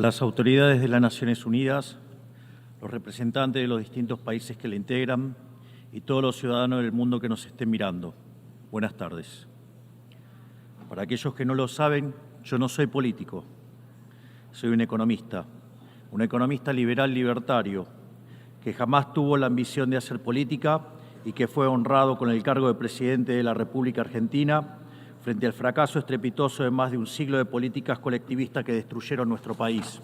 las autoridades de las Naciones Unidas, los representantes de los distintos países que la integran y todos los ciudadanos del mundo que nos estén mirando. Buenas tardes. Para aquellos que no lo saben, yo no soy político, soy un economista liberal libertario, que jamás tuvo la ambición de hacer política y que fue honrado con el cargo de presidente de la República Argentina frente al fracaso estrepitoso de más de un siglo de políticas colectivistas que destruyeron nuestro país.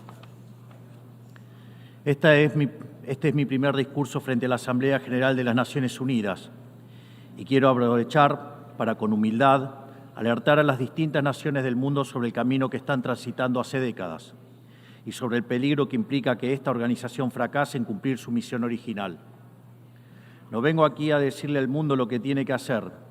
Este es mi primer discurso frente a la Asamblea General de las Naciones Unidas y quiero aprovechar para, con humildad, alertar a las distintas naciones del mundo sobre el camino que están transitando hace décadas y sobre el peligro que implica que esta organización fracase en cumplir su misión original. No vengo aquí a decirle al mundo lo que tiene que hacer.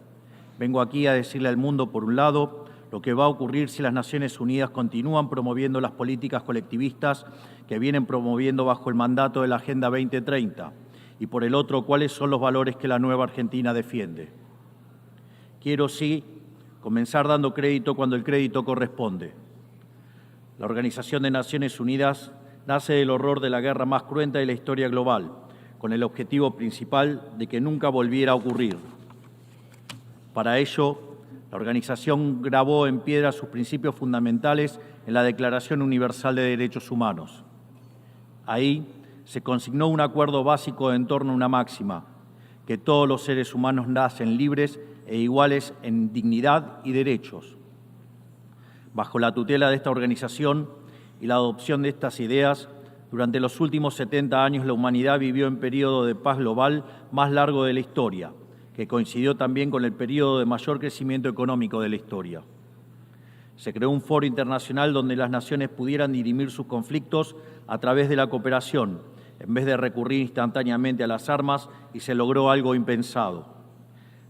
Vengo aquí a decirle al mundo, por un lado, lo que va a ocurrir si las Naciones Unidas continúan promoviendo las políticas colectivistas que vienen promoviendo bajo el mandato de la Agenda 2030, y por el otro, cuáles son los valores que la nueva Argentina defiende. Quiero, sí, comenzar dando crédito cuando el crédito corresponde. La Organización de Naciones Unidas nace del horror de la guerra más cruenta de la historia global, con el objetivo principal de que nunca volviera a ocurrir. Para ello, la organización grabó en piedra sus principios fundamentales en la Declaración Universal de Derechos Humanos. Ahí se consignó un acuerdo básico en torno a una máxima, que todos los seres humanos nacen libres e iguales en dignidad y derechos. Bajo la tutela de esta organización y la adopción de estas ideas, durante los últimos 70 años la humanidad vivió en periodo de paz global más largo de la historia, que coincidió también con el periodo de mayor crecimiento económico de la historia. Se creó un foro internacional donde las naciones pudieran dirimir sus conflictos a través de la cooperación, en vez de recurrir instantáneamente a las armas, y se logró algo impensado: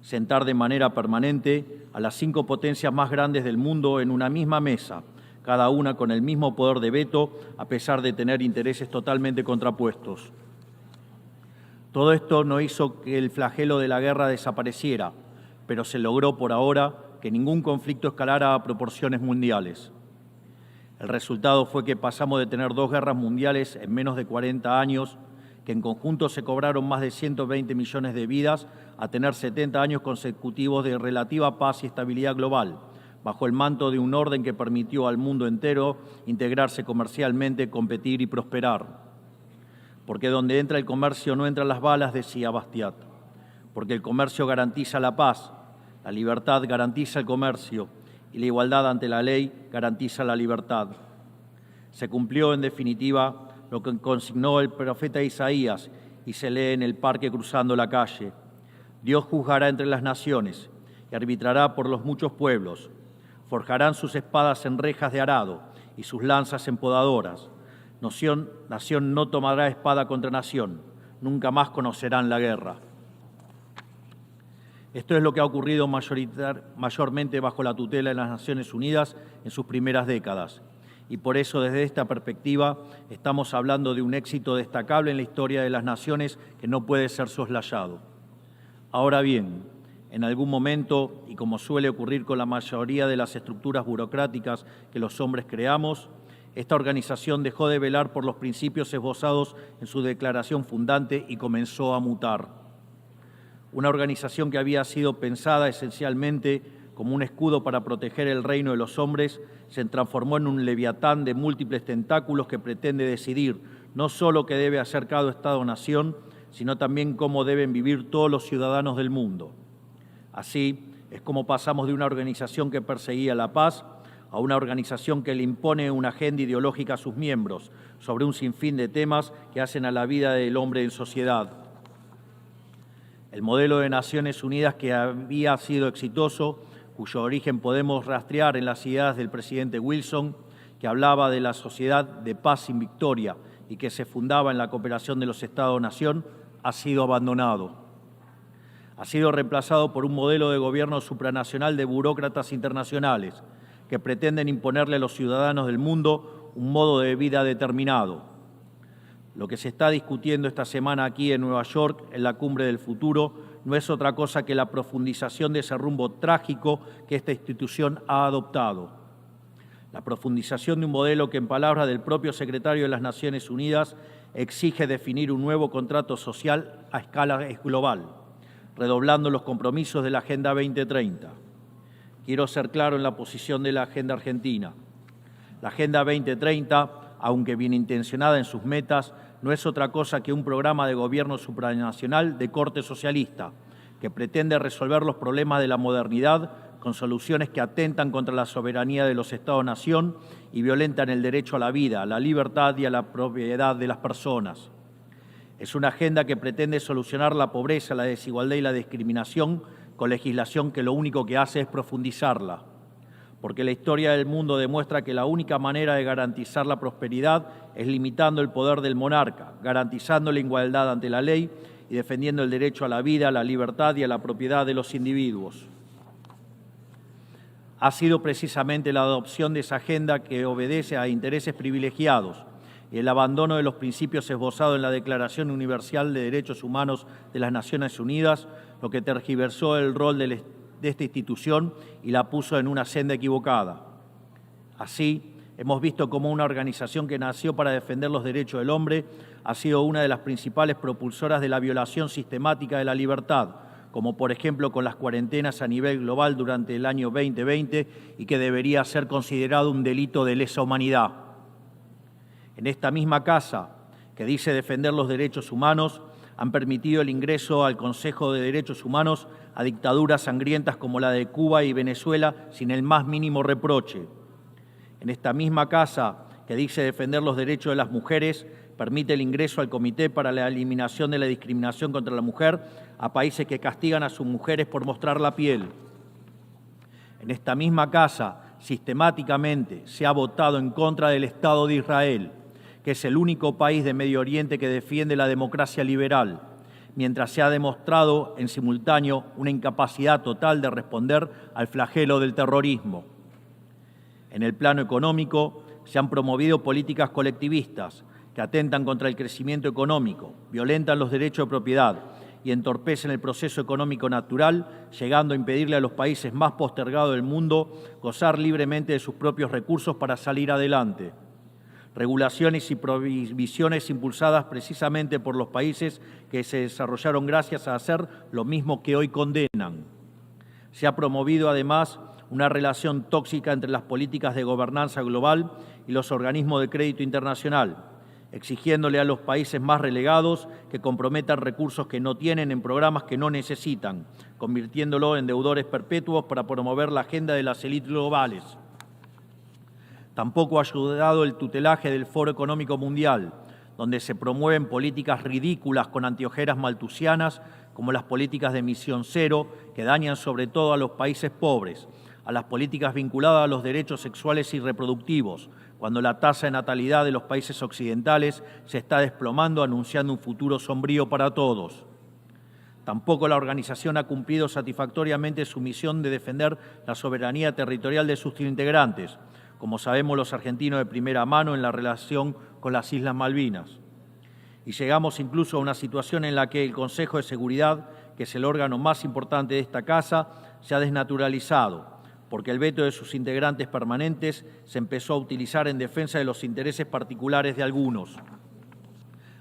sentar de manera permanente a las 5 potencias más grandes del mundo en una misma mesa, cada una con el mismo poder de veto, a pesar de tener intereses totalmente contrapuestos. Todo esto no hizo que el flagelo de la guerra desapareciera, pero se logró por ahora que ningún conflicto escalara a proporciones mundiales. El resultado fue que pasamos de tener 2 guerras mundiales en menos de 40 años, que en conjunto se cobraron más de 120 millones de vidas, a tener 70 años consecutivos de relativa paz y estabilidad global, bajo el manto de un orden que permitió al mundo entero integrarse comercialmente, competir y prosperar. Porque donde entra el comercio no entran las balas, decía Bastiat. Porque el comercio garantiza la paz, la libertad garantiza el comercio y la igualdad ante la ley garantiza la libertad. Se cumplió, en definitiva, lo que consignó el profeta Isaías y se lee en el parque cruzando la calle. Dios juzgará entre las naciones y arbitrará por los muchos pueblos. Forjarán sus espadas en rejas de arado y sus lanzas en podadoras. Nación no tomará espada contra nación, nunca más conocerán la guerra. Esto es lo que ha ocurrido mayormente bajo la tutela de las Naciones Unidas en sus primeras décadas. Y por eso, desde esta perspectiva, estamos hablando de un éxito destacable en la historia de las naciones que no puede ser soslayado. Ahora bien, en algún momento, y como suele ocurrir con la mayoría de las estructuras burocráticas que los hombres creamos, esta organización dejó de velar por los principios esbozados en su declaración fundante y comenzó a mutar. Una organización que había sido pensada esencialmente como un escudo para proteger el reino de los hombres se transformó en un leviatán de múltiples tentáculos que pretende decidir no solo qué debe hacer cada Estado-nación, sino también cómo deben vivir todos los ciudadanos del mundo. Así es como pasamos de una organización que perseguía la paz a una organización que le impone una agenda ideológica a sus miembros sobre un sinfín de temas que hacen a la vida del hombre en sociedad. El modelo de Naciones Unidas, que había sido exitoso, cuyo origen podemos rastrear en las ideas del presidente Wilson, que hablaba de la sociedad de paz sin victoria y que se fundaba en la cooperación de los Estados-nación, ha sido abandonado. Ha sido reemplazado por un modelo de gobierno supranacional de burócratas internacionales, que pretenden imponerle a los ciudadanos del mundo un modo de vida determinado. Lo que se está discutiendo esta semana aquí en Nueva York, en la Cumbre del Futuro, no es otra cosa que la profundización de ese rumbo trágico que esta institución ha adoptado. La profundización de un modelo que, en palabras del propio secretario de las Naciones Unidas, exige definir un nuevo contrato social a escala global, redoblando los compromisos de la Agenda 2030. Quiero ser claro en la posición de la Agenda Argentina. La Agenda 2030, aunque bien intencionada en sus metas, no es otra cosa que un programa de gobierno supranacional de corte socialista, que pretende resolver los problemas de la modernidad con soluciones que atentan contra la soberanía de los Estados-nación y violentan el derecho a la vida, a la libertad y a la propiedad de las personas. Es una agenda que pretende solucionar la pobreza, la desigualdad y la discriminación con legislación que lo único que hace es profundizarla. Porque la historia del mundo demuestra que la única manera de garantizar la prosperidad es limitando el poder del monarca, garantizando la igualdad ante la ley y defendiendo el derecho a la vida, a la libertad y a la propiedad de los individuos. Ha sido precisamente la adopción de esa agenda que obedece a intereses privilegiados y el abandono de los principios esbozados en la Declaración Universal de Derechos Humanos de las Naciones Unidas lo que tergiversó el rol de esta institución y la puso en una senda equivocada. Así, hemos visto cómo una organización que nació para defender los derechos del hombre ha sido una de las principales propulsoras de la violación sistemática de la libertad, como por ejemplo con las cuarentenas a nivel global durante el año 2020 y que debería ser considerado un delito de lesa humanidad. En esta misma casa, que dice defender los derechos humanos, han permitido el ingreso al Consejo de Derechos Humanos a dictaduras sangrientas como la de Cuba y Venezuela sin el más mínimo reproche. En esta misma casa, que dice defender los derechos de las mujeres, permite el ingreso al Comité para la Eliminación de la Discriminación contra la Mujer a países que castigan a sus mujeres por mostrar la piel. En esta misma casa, sistemáticamente, se ha votado en contra del Estado de Israel, que es el único país de Medio Oriente que defiende la democracia liberal, mientras se ha demostrado en simultáneo una incapacidad total de responder al flagelo del terrorismo. En el plano económico, se han promovido políticas colectivistas que atentan contra el crecimiento económico, violentan los derechos de propiedad y entorpecen el proceso económico natural, llegando a impedirle a los países más postergados del mundo gozar libremente de sus propios recursos para salir adelante. Regulaciones y prohibiciones impulsadas precisamente por los países que se desarrollaron gracias a hacer lo mismo que hoy condenan. Se ha promovido además una relación tóxica entre las políticas de gobernanza global y los organismos de crédito internacional, exigiéndole a los países más relegados que comprometan recursos que no tienen en programas que no necesitan, convirtiéndolo en deudores perpetuos para promover la agenda de las élites globales. Tampoco ha ayudado el tutelaje del Foro Económico Mundial, donde se promueven políticas ridículas con anteojeras maltusianas, como las políticas de emisión cero, que dañan sobre todo a los países pobres, a las políticas vinculadas a los derechos sexuales y reproductivos, cuando la tasa de natalidad de los países occidentales se está desplomando, anunciando un futuro sombrío para todos. Tampoco la organización ha cumplido satisfactoriamente su misión de defender la soberanía territorial de sus integrantes, como sabemos los argentinos de primera mano en la relación con las Islas Malvinas. Y llegamos incluso a una situación en la que el Consejo de Seguridad, que es el órgano más importante de esta casa, se ha desnaturalizado, porque el veto de sus integrantes permanentes se empezó a utilizar en defensa de los intereses particulares de algunos.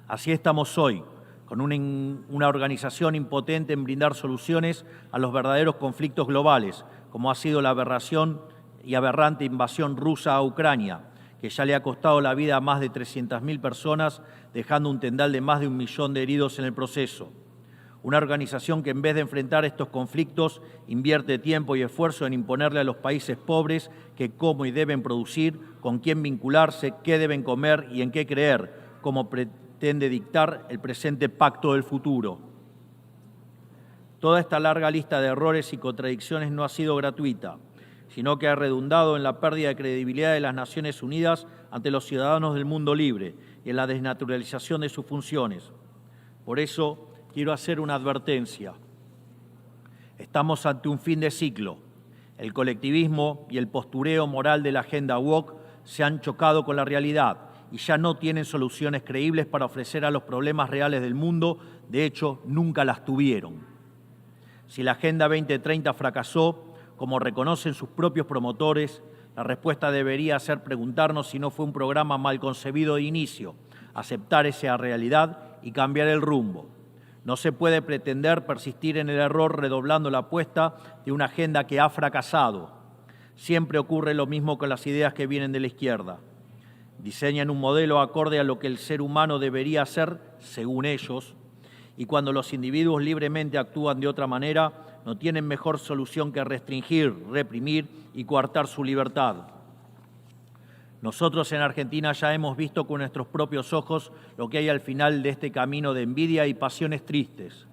Así estamos hoy, con una organización impotente en brindar soluciones a los verdaderos conflictos globales, como ha sido la aberración y aberrante invasión rusa a Ucrania, que ya le ha costado la vida a más de 300.000 personas, dejando un tendal de más de 1 millón de heridos en el proceso. Una organización que en vez de enfrentar estos conflictos invierte tiempo y esfuerzo en imponerle a los países pobres qué, cómo y deben producir, con quién vincularse, qué deben comer y en qué creer, como pretende dictar el presente pacto del futuro. Toda esta larga lista de errores y contradicciones no ha sido gratuita, sino que ha redundado en la pérdida de credibilidad de las Naciones Unidas ante los ciudadanos del mundo libre y en la desnaturalización de sus funciones. Por eso, quiero hacer una advertencia. Estamos ante un fin de ciclo. El colectivismo y el postureo moral de la agenda woke se han chocado con la realidad y ya no tienen soluciones creíbles para ofrecer a los problemas reales del mundo. De hecho, nunca las tuvieron. Si la Agenda 2030 fracasó, como reconocen sus propios promotores, La respuesta debería ser preguntarnos si no fue un programa mal concebido de inicio, aceptar esa realidad y cambiar el rumbo. No se puede pretender persistir en el error redoblando la apuesta de una agenda que ha fracasado. Siempre ocurre lo mismo con las ideas que vienen de la izquierda. Diseñan un modelo acorde a lo que el ser humano debería hacer, según ellos, y cuando los individuos libremente actúan de otra manera, no tienen mejor solución que restringir, reprimir y coartar su libertad. Nosotros en Argentina ya hemos visto con nuestros propios ojos lo que hay al final de este camino de envidia y pasiones tristes.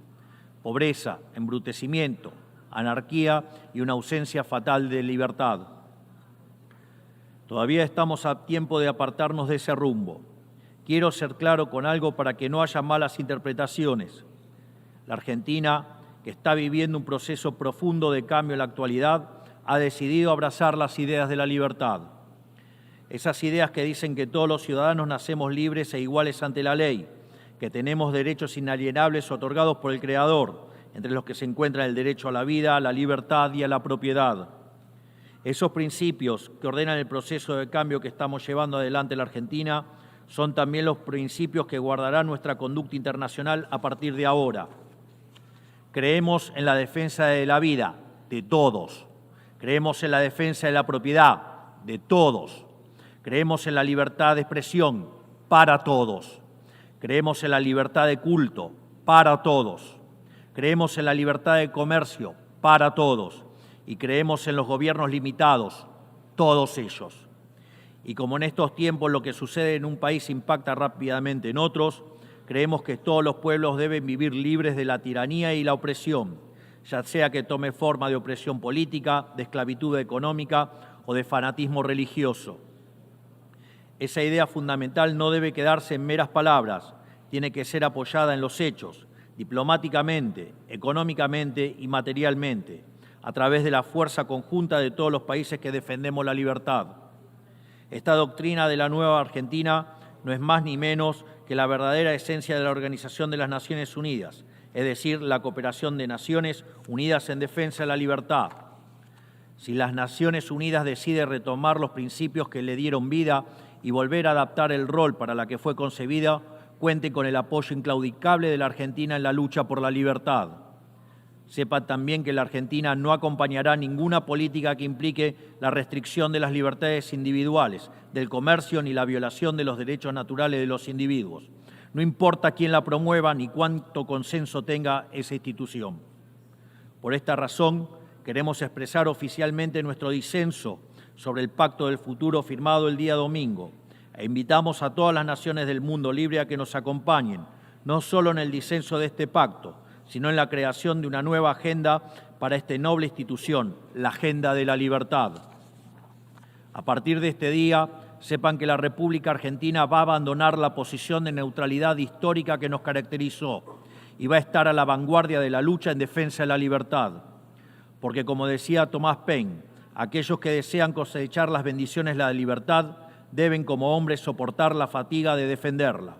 Pobreza, embrutecimiento, anarquía y una ausencia fatal de libertad. Todavía estamos a tiempo de apartarnos de ese rumbo. Quiero ser claro con algo para que no haya malas interpretaciones. La Argentina, que está viviendo un proceso profundo de cambio en la actualidad, ha decidido abrazar las ideas de la libertad. Esas ideas que dicen que todos los ciudadanos nacemos libres e iguales ante la ley, que tenemos derechos inalienables otorgados por el Creador, entre los que se encuentran el derecho a la vida, a la libertad y a la propiedad. Esos principios que ordenan el proceso de cambio que estamos llevando adelante en la Argentina son también los principios que guardarán nuestra conducta internacional a partir de ahora. Creemos en la defensa de la vida de todos. Creemos en la defensa de la propiedad de todos. Creemos en la libertad de expresión para todos. Creemos en la libertad de culto para todos. Creemos en la libertad de comercio para todos. Y creemos en los gobiernos limitados, todos ellos. Y como en estos tiempos lo que sucede en un país impacta rápidamente en otros, creemos que todos los pueblos deben vivir libres de la tiranía y la opresión, ya sea que tome forma de opresión política, de esclavitud económica o de fanatismo religioso. Esa idea fundamental no debe quedarse en meras palabras, tiene que ser apoyada en los hechos, diplomáticamente, económicamente y materialmente, a través de la fuerza conjunta de todos los países que defendemos la libertad. Esta doctrina de la nueva Argentina no es más ni menos que la verdadera esencia de la Organización de las Naciones Unidas, es decir, la cooperación de naciones unidas en defensa de la libertad. Si las Naciones Unidas deciden retomar los principios que le dieron vida y volver a adaptar el rol para la que fue concebida, cuente con el apoyo inclaudicable de la Argentina en la lucha por la libertad. Sepa también que la Argentina no acompañará ninguna política que implique la restricción de las libertades individuales, del comercio ni la violación de los derechos naturales de los individuos. No importa quién la promueva ni cuánto consenso tenga esa institución. Por esta razón, queremos expresar oficialmente nuestro disenso sobre el Pacto del Futuro firmado el día domingo e invitamos a todas las naciones del mundo libre a que nos acompañen, no solo en el disenso de este pacto, sino en la creación de una nueva agenda para esta noble institución, la agenda de la libertad. A partir de este día, sepan que la República Argentina va a abandonar la posición de neutralidad histórica que nos caracterizó y va a estar a la vanguardia de la lucha en defensa de la libertad. Porque, como decía Thomas Paine, aquellos que desean cosechar las bendiciones de la libertad deben como hombres soportar la fatiga de defenderla.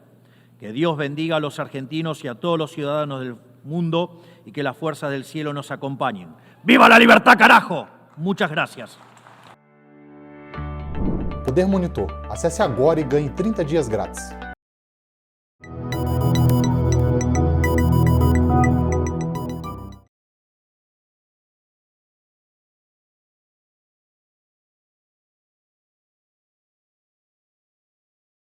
Que Dios bendiga a los argentinos y a todos los ciudadanos del mundo y que las fuerzas del cielo nos acompañen. ¡Viva la libertad, carajo! Muchas gracias. Poder Monitor. Acesse agora e ganhe 30 dias grátis.